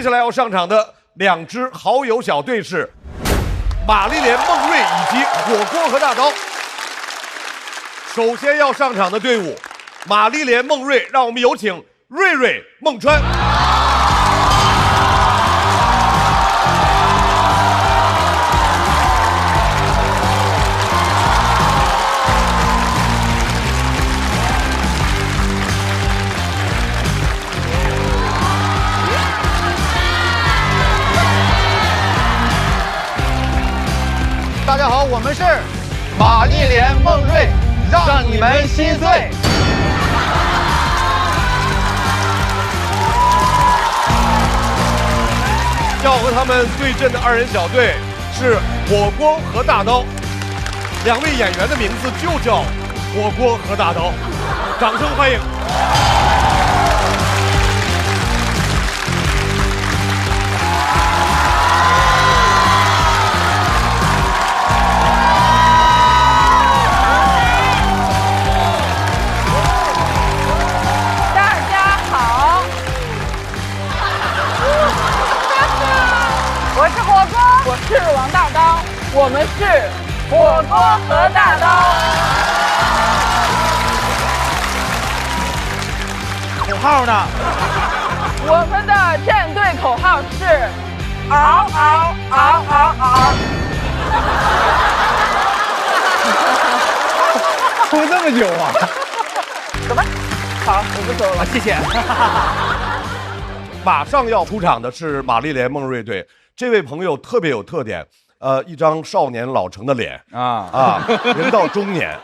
下来要上场的2支好友小队是玛丽莲、孟瑞以及火锅和大刀。首先要上场的队伍，玛丽莲、孟瑞，让我们有请瑞瑞、孟川。大家好，我们是玛丽莲梦瑞，让你们心碎。要和他们对阵的2人小队是火锅和大刀，2位演员的名字就叫火锅和大刀，掌声欢迎。我是王大刀，我们是火锅和大刀。口号呢？我们的战队口号是嗷嗷嗷嗷嗷。说这么久啊？走吧。好，我不走了，谢谢。马上要出场的是玛丽莲·孟瑞队。这位朋友特别有特点，一张少年老成的脸人到中年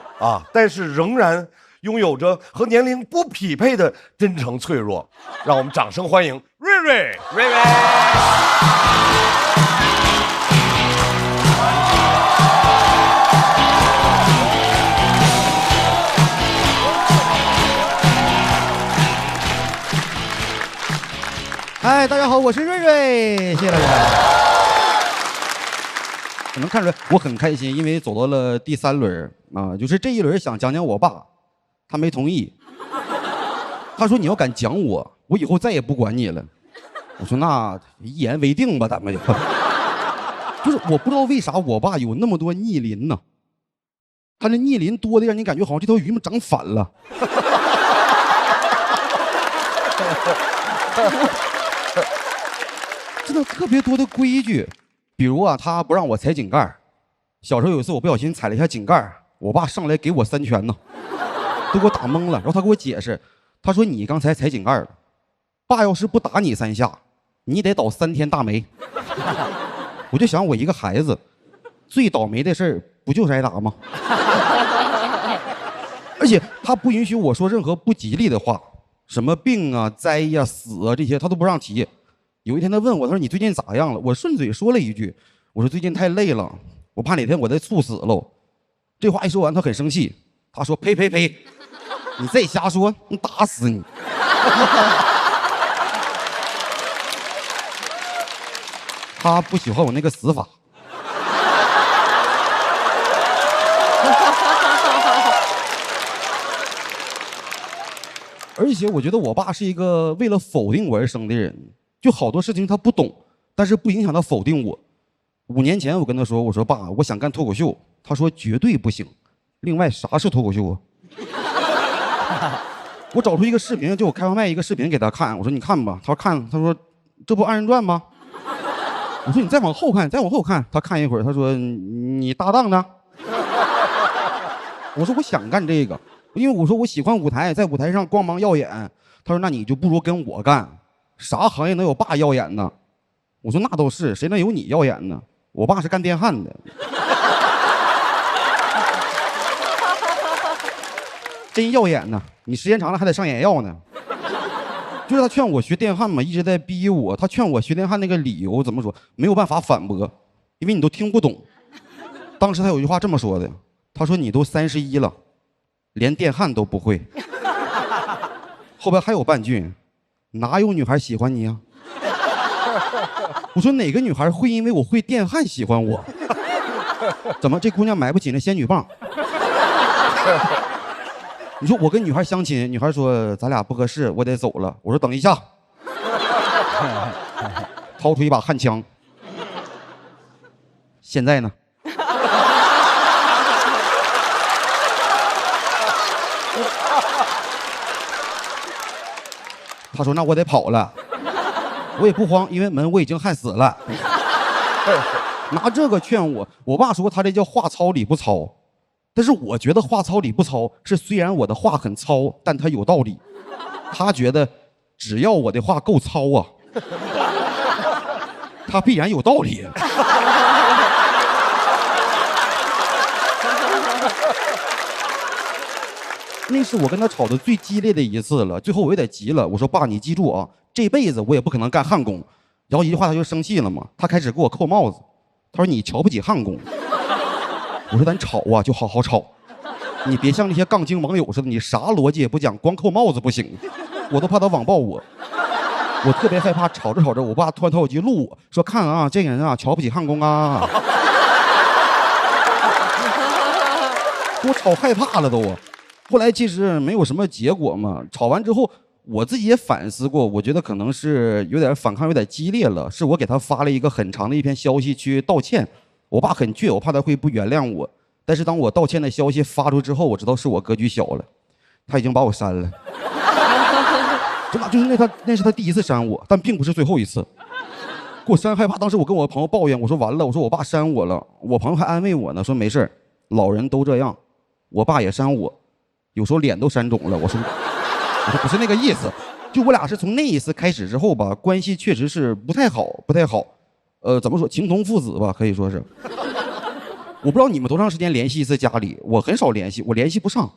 但是仍然拥有着和年龄不匹配的真诚脆弱，让我们掌声欢迎瑞瑞。瑞瑞。嗨，大家好，我是瑞瑞，谢谢大家。我能看出来我很开心，因为走到了第3轮就是这一轮想讲讲我爸，他没同意。他说你要敢讲我以后再也不管你了。我说那一言为定吧，咱们就。就是我不知道为啥我爸有那么多逆鳞呢，他这逆鳞多的让你感觉好像这条鱼长反了。真的特别多的规矩，比如他不让我踩井盖。小时候有一次我不小心踩了一下井盖，我爸上来给我3拳呢，都给我打懵了。然后他给我解释，他说你刚才踩井盖了，爸要是不打你3下，你得倒3天大霉。我就想我一个孩子，最倒霉的事儿不就是挨打吗？而且他不允许我说任何不吉利的话，什么病灾死这些他都不让提。有一天他问我，他说你最近咋样了？我顺嘴说了一句，我说最近太累了，我怕哪天我再猝死喽。这话一说完他很生气，他说呸呸呸，你再瞎说你打死你。他不喜欢我那个死法。而且我觉得我爸是一个为了否定我而生的人，就好多事情他不懂，但是不影响他否定我。5年前我跟他说，我说爸，我想干脱口秀，他说绝对不行。另外啥是脱口秀啊？我找出一个视频，就我开完麦一个视频给他看，我说你看吧，他说看，他说这不2人转吗？我说你再往后看，再往后看，他看一会儿，他说你搭档呢？我说我想干这个，因为我说我喜欢舞台，在舞台上光芒耀眼。他说那你就不如跟我干，啥行业能有爸耀眼呢？我说那倒是，谁能有你耀眼呢？我爸是干电焊的。真耀眼呢，你时间长了还得上眼药呢。就是他劝我学电焊嘛，一直在逼我。他劝我学电焊那个理由怎么说，没有办法反驳，因为你都听不懂。当时他有一句话这么说的，他说你都31了，连电焊都不会。后边还有半句，哪有女孩喜欢你啊？我说哪个女孩会因为我会电焊喜欢我？怎么这姑娘买不起那仙女棒？你说我跟女孩相亲，女孩说咱俩不合适，我得走了。我说等一下，掏出一把焊枪。现在呢？他说：“那我得跑了。”我也不慌，因为门我已经焊死了。拿这个劝我，我爸说他这叫话糙理不糙，但是我觉得话糙理不糙是虽然我的话很糙，但他有道理。他觉得只要我的话够糙啊，他必然有道理。那是我跟他吵得最激烈的一次了，最后我有点急了，我说：“爸，你记住啊，这辈子我也不可能干焊工。”然后一句话他就生气了嘛，他开始给我扣帽子，他说：“你瞧不起焊工。”我说：“咱吵啊，就好好吵，你别像那些杠精网友似的，你啥逻辑也不讲，光扣帽子不行。”我都怕他网暴我，我特别害怕吵着吵着，我爸突然掏手机录我说：“看啊，这个人啊，瞧不起焊工啊。”我吵害怕了都。后来其实没有什么结果嘛，吵完之后我自己也反思过，我觉得可能是有点反抗有点激烈了，是我给他发了一个很长的一篇消息去道歉，我爸很倔，我怕他会不原谅我，但是当我道歉的消息发出之后，我知道是我格局小了，他已经把我删了。真的就是那是他第一次删我，但并不是最后一次。给我删害怕，当时我跟我朋友抱怨，我说完了，我说我爸删我了，我朋友还安慰我呢，说没事，老人都这样，我爸也删我，有时候脸都删肿了。我说不是那个意思，就我俩是从那一次开始之后吧，关系确实是不太好。怎么说，情同父子吧，可以说是。我不知道你们多长时间联系一次家里，我很少联系，我联系不上。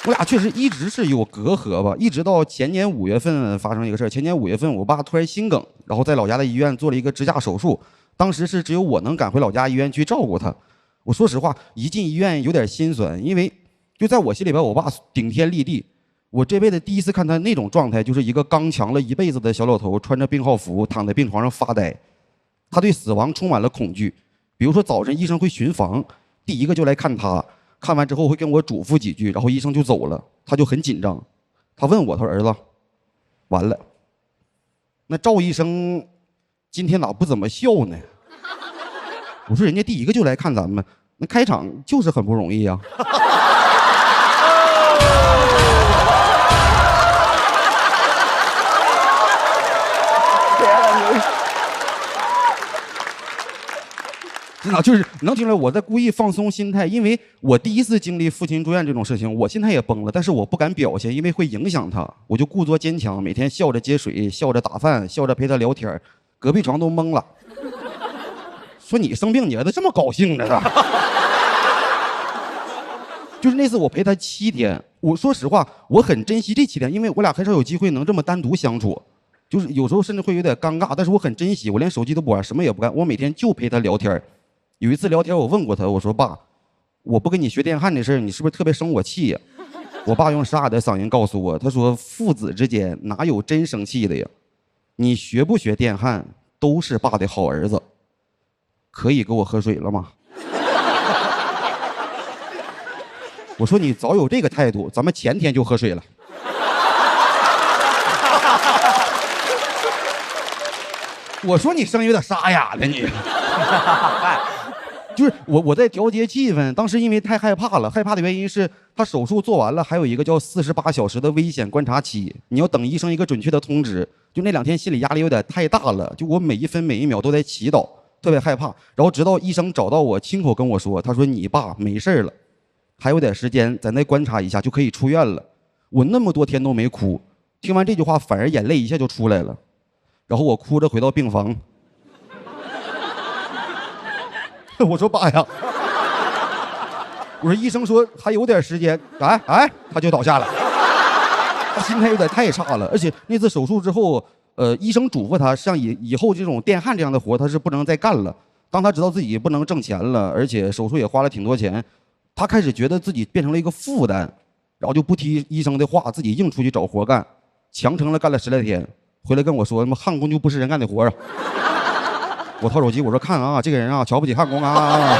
我俩确实一直是有隔阂吧，一直到前年5月份发生一个事儿。前年5月份，我爸突然心梗，然后在老家的医院做了一个支架手术。当时是只有我能赶回老家医院去照顾他。我说实话，一进医院有点心酸，因为就在我心里边，我爸顶天立地。我这辈子第一次看他那种状态，就是一个刚强了一辈子的小老头，穿着病号服躺在病床上发呆。他对死亡充满了恐惧。比如说早晨医生会巡房，第一个就来看他。看完之后会跟我嘱咐几句，然后医生就走了，他就很紧张。他问我，他说：“儿子，完了，那赵医生今天咋不怎么笑呢？”我说：“人家第一个就来看咱们，那开场就是很不容易呀。”真的就是能听出来我在故意放松心态，因为我第一次经历父亲住院这种事情，我心态也崩了，但是我不敢表现，因为会影响他，我就故作坚强，每天笑着接水，笑着打饭，笑着陪他聊天，隔壁床都懵了，说你生病，你儿子这么高兴的。就是那次我陪他7天，我说实话，我很珍惜这7天，因为我俩很少有机会能这么单独相处，就是有时候甚至会有点尴尬，但是我很珍惜，我连手机都不玩，什么也不干，我每天就陪他聊天。有一次聊天，我问过他，我说：“爸，我不跟你学电焊的事儿，你是不是特别生我气呀？”我爸用沙哑的嗓音告诉我，他说：“父子之间哪有真生气的呀？你学不学电焊都是爸的好儿子。可以给我喝水了吗？”我说：“你早有这个态度，咱们前天就喝水了。”我说：“你声音有点沙哑了你。”就是我在调节气氛，当时因为太害怕了，害怕的原因是他手术做完了，还有一个叫48小时的危险观察期，你要等医生一个准确的通知。就那2天心理压力有点太大了，就我每一分每一秒都在祈祷，特别害怕。然后直到医生找到我，亲口跟我说，他说你爸没事了，还有点时间，咱再观察一下就可以出院了。我那么多天都没哭，听完这句话反而眼泪一下就出来了，然后我哭着回到病房。我说爸呀，我说医生说还有点时间，他就倒下了，他心态有点太差了，而且那次手术之后，医生嘱咐他，像以后这种电焊这样的活他是不能再干了。当他知道自己不能挣钱了，而且手术也花了挺多钱，他开始觉得自己变成了一个负担，然后就不听医生的话，自己硬出去找活干，强撑了干了10来天，回来跟我说，他妈焊工就不是人干的活啊。我掏手机，我说看啊，这个人啊，瞧不起焊工啊。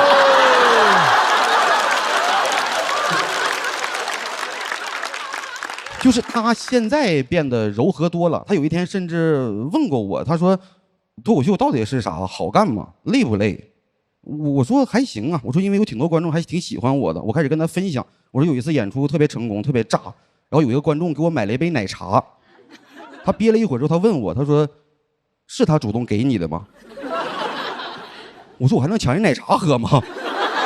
就是他现在变得柔和多了。他有一天甚至问过我，他说脱口秀到底是啥？好干吗？累不累？我说还行啊，我说因为有挺多观众还挺喜欢我的，我开始跟他分享。我说有一次演出特别成功，特别炸，然后有一个观众给我买了一杯奶茶，他憋了一会儿之后，他问我，他说是他主动给你的吗？我说我还能抢人奶茶喝吗？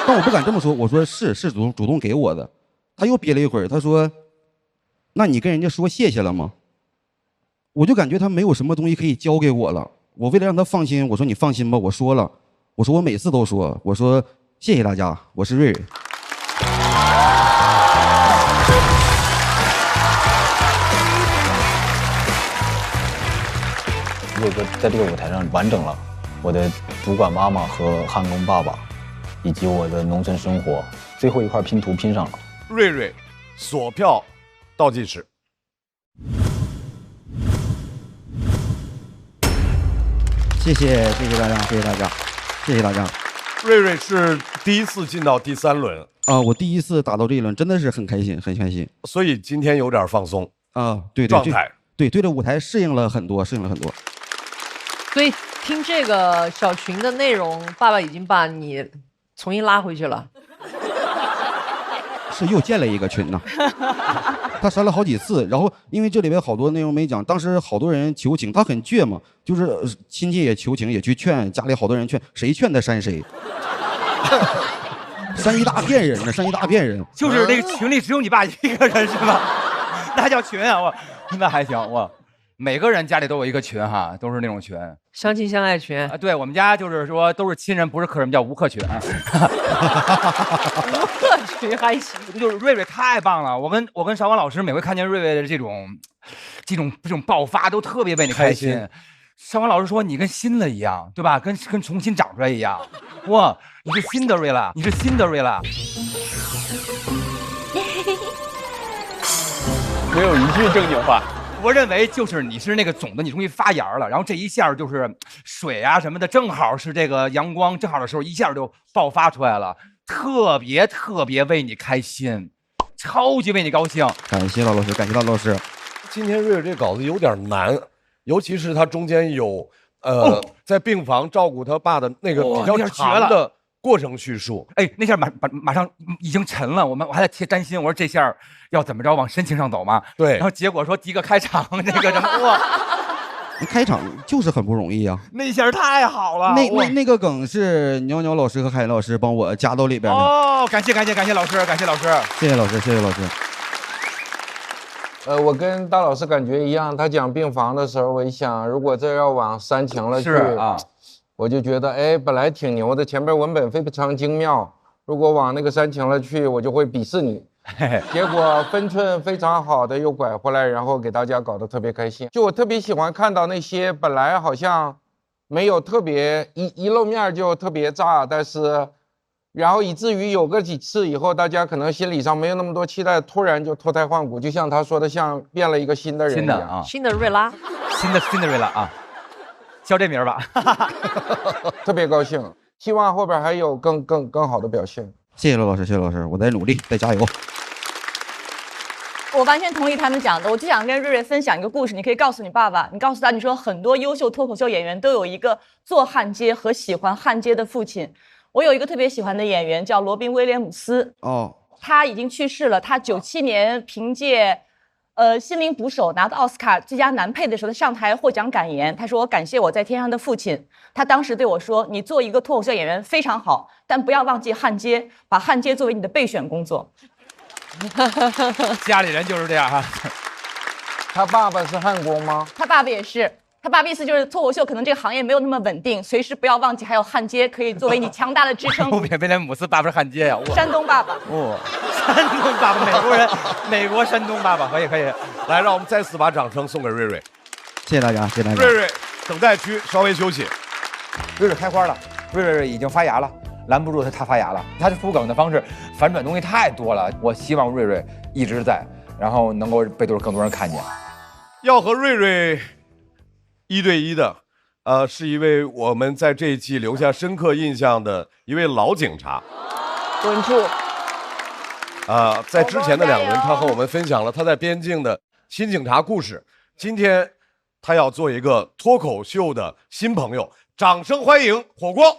但我不敢这么说，我说是主动给我的。他又憋了一会儿，他说那你跟人家说谢谢了吗？我就感觉他没有什么东西可以交给我了。我为了让他放心，我说你放心吧，我说了，我说我每次都说，我说谢谢大家，我是瑞瑞。瑞哥在这个舞台上完整了我的主管妈妈和焊工爸爸，以及我的农村生活，最后一块拼图拼上了。瑞瑞，锁票倒计时。谢谢大家，谢谢大家，谢谢大家。瑞瑞是第一次进到第3轮啊，我第一次打到这一轮，真的是很开心，很开心。所以今天有点放松啊，对，状态，对这舞台适应了很多，适应了很多。所以听这个小群的内容，爸爸已经把你重新拉回去了。是又建了一个群呢，他删了好几次，然后因为这里边好多内容没讲，当时好多人求情，他很倔嘛，就是亲戚也求情，也去劝家里好多人劝，谁劝他删谁，删一大片人呢，删一大片人，就是那个群里只有你爸一个人是吧？那叫群啊，我那还行，我每个人家里都有一个群哈，都是那种群，相亲相爱群啊。对我们家就是说都是亲人，不是客人，叫无客群。无客群还行，就是瑞瑞太棒了，我跟邵光老师每回看见瑞瑞的这种爆发，都特别为你开心。邵光老师说你跟新了一样，对吧？跟重新长出来一样。哇，你是新的瑞拉，你是新的瑞拉。没有一句正经话。我认为就是你是那个种子，你终于发芽了，然后这一下就是水啊什么的，正好是这个阳光正好的时候，一下就爆发出来了，特别为你开心，超级为你高兴。感谢老师，感谢老师。今天瑞瑞这稿子有点难，尤其是他中间有在病房照顾他爸的那个比较长的过程叙述。哎，那下马上已经沉了，我还在贴担心，我说这下要怎么着往深情上走嘛？对，然后结果说第一个开场那个什么哇，开场就是很不容易啊，那下太好了。那个梗是鸟鸟老师和海老师帮我加到里边的。哦，感谢老师，感谢老师，谢谢老师，谢谢老师。我跟大老师感觉一样，他讲病房的时候，我一想，如果这要往煽情了去啊，我就觉得哎，本来挺牛的，前边文本非常精妙，如果往那个煽情了去，我就会鄙视你。结果分寸非常好的又拐回来，然后给大家搞得特别开心。就我特别喜欢看到那些本来好像没有特别一露面就特别炸，但是然后以至于有个几次以后，大家可能心理上没有那么多期待，突然就脱胎换骨，就像他说的，像变了一个新的人一样。新的瑞拉，新的瑞拉啊，叫这名吧。特别高兴，希望后边还有更好的表现。谢谢罗老师，谢谢老师，我在努力，在加油。我完全同意他们讲的，我就想跟瑞瑞分享一个故事，你可以告诉你爸爸，你告诉他，你说很多优秀脱口秀演员都有一个做焊接和喜欢焊接的父亲。我有一个特别喜欢的演员叫罗宾·威廉姆斯，他已经去世了。他97年凭借心灵捕手拿到奥斯卡最佳男配的时候，他上台获奖感言，他说：“我感谢我在天上的父亲。”他当时对我说：“你做一个脱口秀演员非常好，但不要忘记焊接，把焊接作为你的备选工作。”家里人就是这样哈。他爸爸是焊工吗？他爸爸也是。他爸爸意思就是脱口秀可能这个行业没有那么稳定，随时不要忘记还有焊接可以作为你强大的支撑。威廉姆斯爸爸是焊接呀，山东爸爸。山东爸爸，美国人，美国山东爸爸，可以。来，让我们再次把掌声送给瑞瑞。谢谢大家，谢谢大家。瑞瑞，等待区稍微休息。瑞瑞开花了，瑞瑞已经发芽了，拦不住他发芽了。他的铺梗的方式，反转东西太多了。我希望瑞瑞一直在，然后能够被更多人看见。要和瑞瑞1对1的，是一位我们在这一期留下深刻印象的一位老警察。稳住。在之前的2轮，他和我们分享了他在边境的新警察故事。今天他要做一个脱口秀的新朋友，掌声欢迎火锅。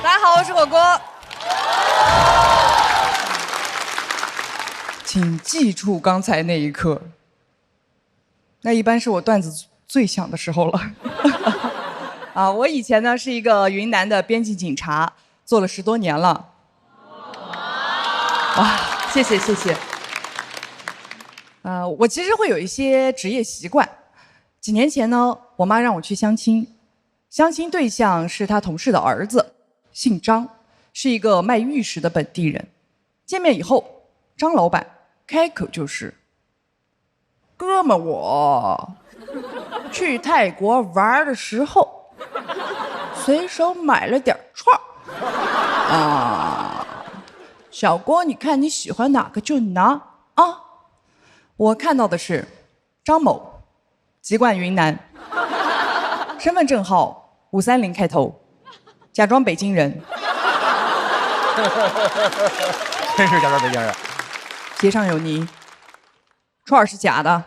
大家好，我是火锅。请记住刚才那一刻，那一般是我段子最响的时候了。啊，我以前呢是一个云南的边境警察，做了10多年了。哇，谢谢谢谢。我其实会有一些职业习惯。几年前呢，我妈让我去相亲，相亲对象是她同事的儿子，姓张，是一个卖玉石的本地人。见面以后，张老板开口就是：“哥们，我去泰国玩的时候，随手买了点串儿啊，小郭，你看你喜欢哪个就拿啊。”我看到的是张某，籍贯云南，身份证号530开头，假装北京人。真是假装北京人。鞋上有泥，串儿是假的。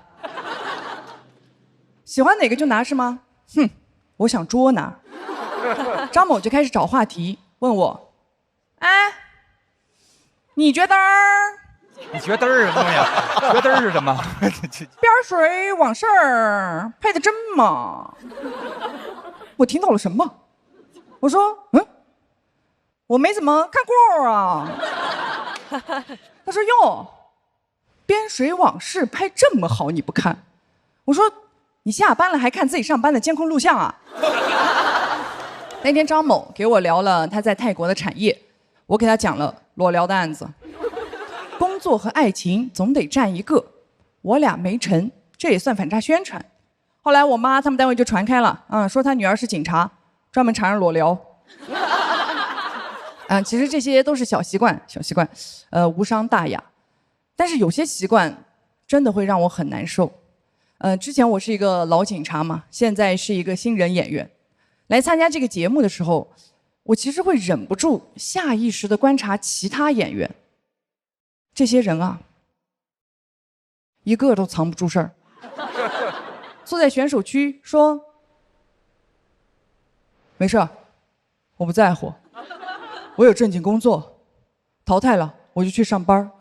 喜欢哪个就拿是吗？哼，我想捉拿。张某就开始找话题，问我：“哎，你觉得你觉得是什么东西？觉得是什么？边水往事儿配的真吗？”我听到了什么？我说：“我没怎么看过啊。”他说：“哟，边水往事拍这么好，你不看？”我说：“你下班了还看自己上班的监控录像啊？”那天张某给我聊了他在泰国的产业，我给他讲了裸聊的案子。工作和爱情总得占一个，我俩没成，这也算反诈宣传。后来我妈他们单位就传开了，说他女儿是警察，专门缠人裸聊。其实这些都是小习惯，无伤大雅。但是有些习惯真的会让我很难受。之前我是一个老警察嘛，现在是一个新人演员。来参加这个节目的时候，我其实会忍不住下意识地观察其他演员。这些人啊，一个都藏不住事儿。坐在选手区说：“没事，我不在乎，我有正经工作，淘汰了我就去上班。”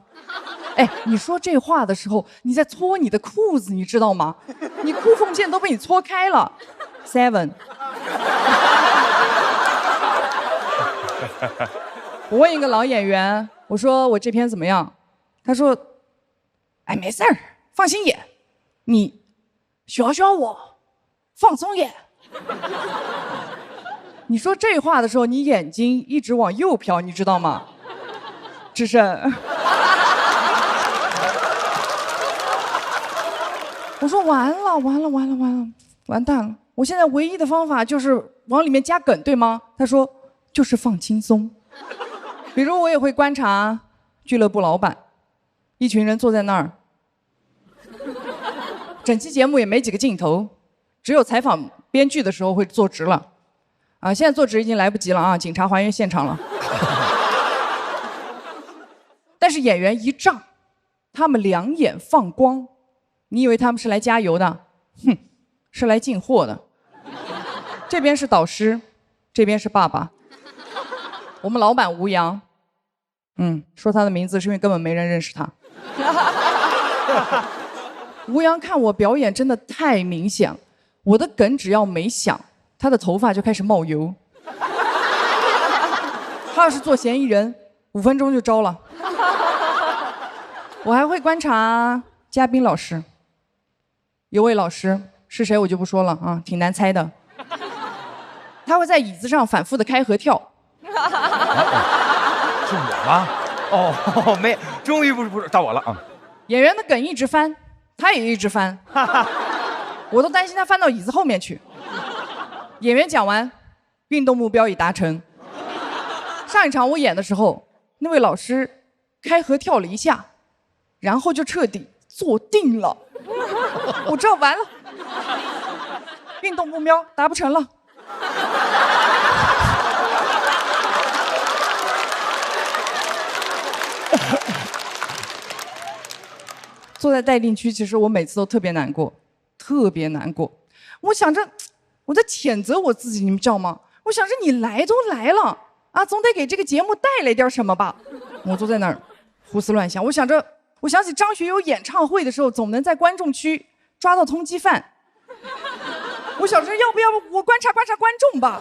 哎，你说这话的时候，你在搓你的裤子，你知道吗？你裤缝线都被你搓开了。7。我问一个老演员，我说我这篇怎么样？他说：“哎，没事儿，放心演，你学学我，放松演。”你说这话的时候，你眼睛一直往右瞟，你知道吗？志胜。我说完了，完蛋了！我现在唯一的方法就是往里面加梗，对吗？他说就是放轻松。比如我也会观察俱乐部老板，一群人坐在那儿，整期节目也没几个镜头，只有采访编剧的时候会坐直了。现在坐直已经来不及了啊！警察还原现场了。但是演员一仗，他们两眼放光，你以为他们是来加油的？哼，是来进货的。这边是导师，这边是爸爸。我们老板吴阳，说他的名字是因为根本没人认识他。吴阳看我表演真的太明显，我的梗只要没响，他的头发就开始冒油。他要是做嫌疑人，5分钟就招了。我还会观察嘉宾老师，有位老师是谁我就不说了啊，挺难猜的。他会在椅子上反复的开合跳。是我吗？哦，没，终于不是到我了啊！演员的梗一直翻，他也一直翻，我都担心他翻到椅子后面去。演员讲完，运动目标已达成。上一场我演的时候，那位老师开合跳了一下，然后就彻底坐定了。我知道完了，运动目标达不成了。坐在待定区，其实我每次都特别难过，特别难过。我想着，我在谴责我自己，你们知道吗？我想着你来都来了啊，总得给这个节目带来点什么吧。我坐在那儿胡思乱想，我想起张学友演唱会的时候，总能在观众区抓到通缉犯。我想着，要不要我观察观察观众吧？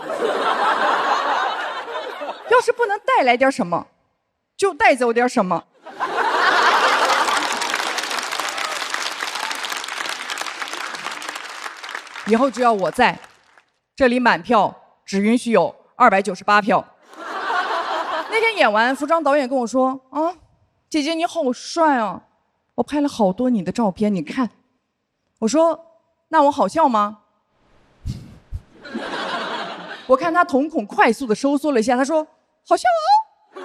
要是不能带来点什么，就带走点什么。以后只要我在，这里满票只允许有298票。那天演完，服装导演跟我说：“啊，姐姐你好帅啊，我拍了好多你的照片，你看。”我说：“那我好笑吗？”我看他瞳孔快速的收缩了一下，他说：“好笑哦。”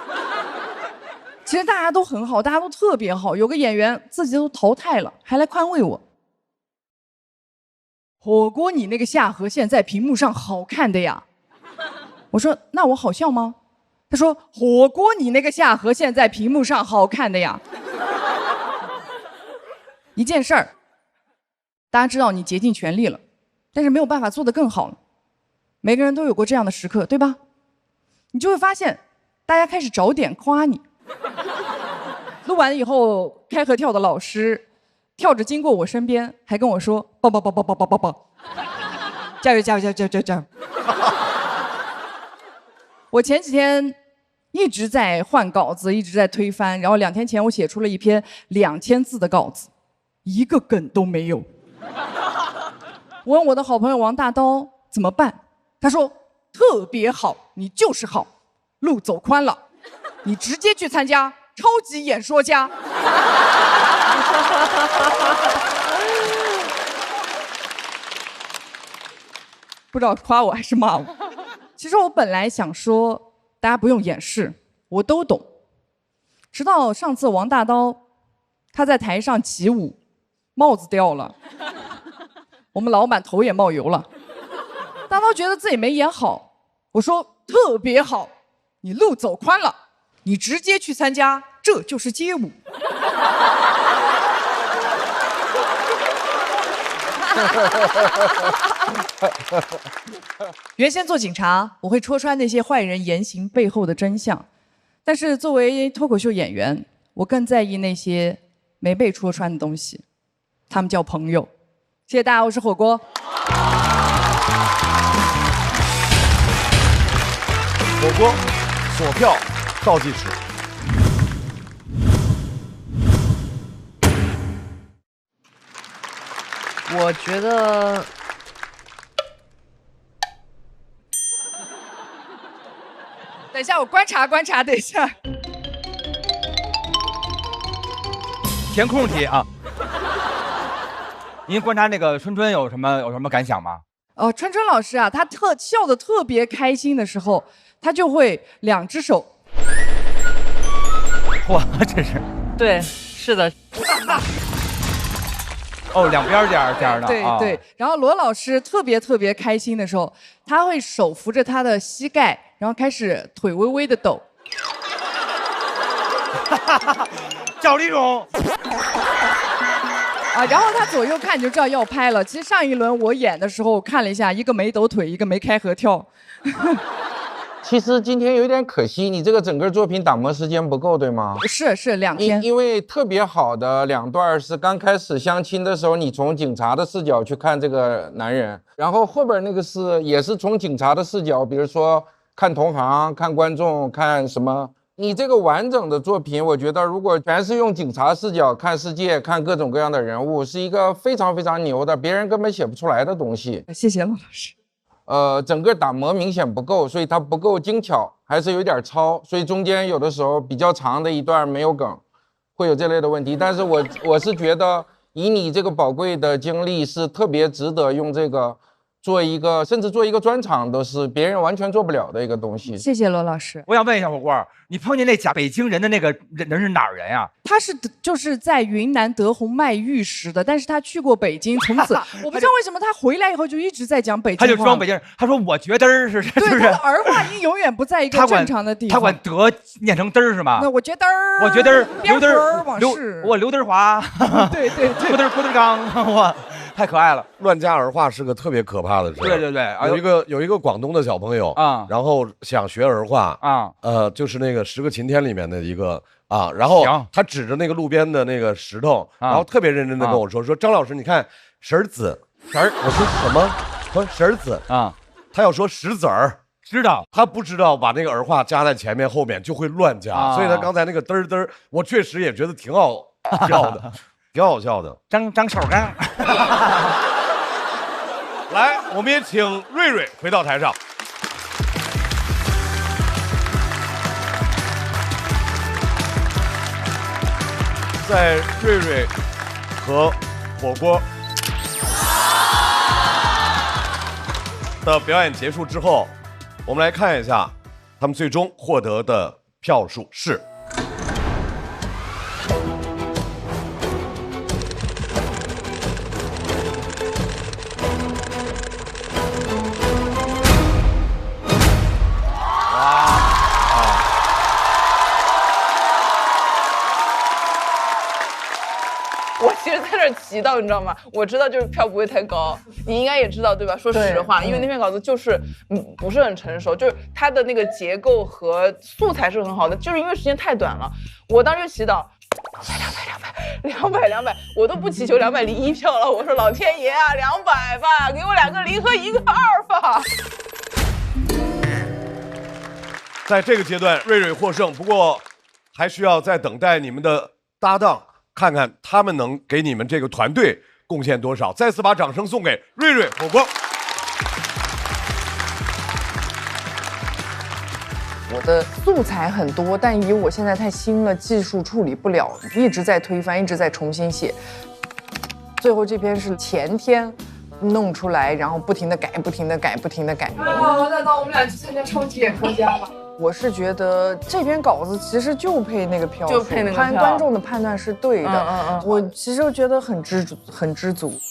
其实大家都很好，大家都特别好。有个演员自己都淘汰了，还来宽慰我。火锅，你那个下颌线在屏幕上好看的呀。我说那我好笑吗？他说火锅，你那个下颌线在屏幕上好看的呀。一件事儿，大家知道你竭尽全力了，但是没有办法做得更好了。每个人都有过这样的时刻，对吧？你就会发现，大家开始找点夸你。录完以后，开合跳的老师跳着经过我身边，还跟我说：“抱抱抱抱抱抱抱抱，加油加油加油加油加油！”我前几天一直在换稿子，一直在推翻，然后2天前我写出了一篇2000字的稿子，一个梗都没有。我问我的好朋友王大刀怎么办，他说：“特别好，你就是好，路走宽了，你直接去参加超级演说家。”不知道夸我还是骂我。其实我本来想说，大家不用掩饰，我都懂。直到上次王大刀他在台上起舞，帽子掉了，我们老板头也冒油了。大刀觉得自己没演好，我说特别好，你路走宽了，你直接去参加这就是街舞。原先做警察，我会戳穿那些坏人言行背后的真相，但是作为脱口秀演员，我更在意那些没被戳穿的东西，他们叫朋友。谢谢大家，我是火锅。火锅锁票倒计时。我觉得等一下，我观察观察，等一下。填空题啊！您观察那个春春有什么感想吗？春春老师啊，他笑得特别开心的时候，他就会2只手。哇，这是。对，是的。哦，两边这样的。对对。然后罗老师特别开心的时候，他会手扶着他的膝盖，然后开始腿微微的抖。赵丽蓉。啊，然后他左右看就知道要拍了。其实上一轮我演的时候看了一下，一个没抖腿，一个没开合跳。其实今天有点可惜，你这个整个作品打磨时间不够，对吗？是2天。因为特别好的2段是刚开始相亲的时候，你从警察的视角去看这个男人，然后后边那个也是从警察的视角，比如说看同行、看观众、看什么。你这个完整的作品，我觉得如果全是用警察视角看世界、看各种各样的人物，是一个非常牛的，别人根本写不出来的东西。谢谢罗老师。整个打磨明显不够，所以它不够精巧，还是有点糙，所以中间有的时候比较长的一段没有梗，会有这类的问题。但是我是觉得，以你这个宝贵的经历，是特别值得用这个甚至做一个专场都是别人完全做不了的一个东西。谢谢罗老师。我想问一下火锅，你碰见那假北京人的那个人是哪儿人呀？他是就是在云南德宏卖玉石的，但是他去过北京，从此我不知道为什么他回来以后就一直在讲北京话。他就装北京人，他说我觉得儿是，对，他的儿化音永远不在一个正常的地方。他管德念成嘚儿是吗？那我觉得儿，我觉得刘德往事，我刘德华，对对对，郭德纲，我太可爱了。乱加儿化是个特别可怕的事。对对对，有一个广东的小朋友啊，然后想学儿化啊，就是那个《10个晴天》里面的一个啊，然后他指着那个路边的那个石头，然后特别认真的跟我说张老师，你看石子，我说什么？说石子啊，他要说石子儿。知道，他不知道把那个儿化加在前面后面就会乱加，所以他刚才那个嘚儿嘚儿，我确实也觉得挺好笑的，挺好笑的。张手干。来，我们也请瑞瑞回到台上。在瑞瑞和火锅的表演结束之后，我们来看一下他们最终获得的票数是。我其实在这儿祈祷，你知道吗？我知道就是票不会太高，你应该也知道对吧？说实话，因为那篇稿子就是不是很成熟，就是它的那个结构和素材是很好的，就是因为时间太短了。我当时就祈祷200，我都不祈求201票了。我说老天爷啊，200吧，给我2个0和1个2吧。在这个阶段，瑞瑞获胜，不过还需要再等待你们的搭档。看看他们能给你们这个团队贡献多少。再次把掌声送给瑞瑞火锅。我的素材很多，但以我现在太新了，技术处理不了，一直在推翻，一直在重新写。最后这篇是前天弄出来，然后不停的改。那我们俩去参加超级演说家吧。我是觉得这篇稿子其实就配那个票数，就配那个票，观众的判断是对的。我其实觉得很知足。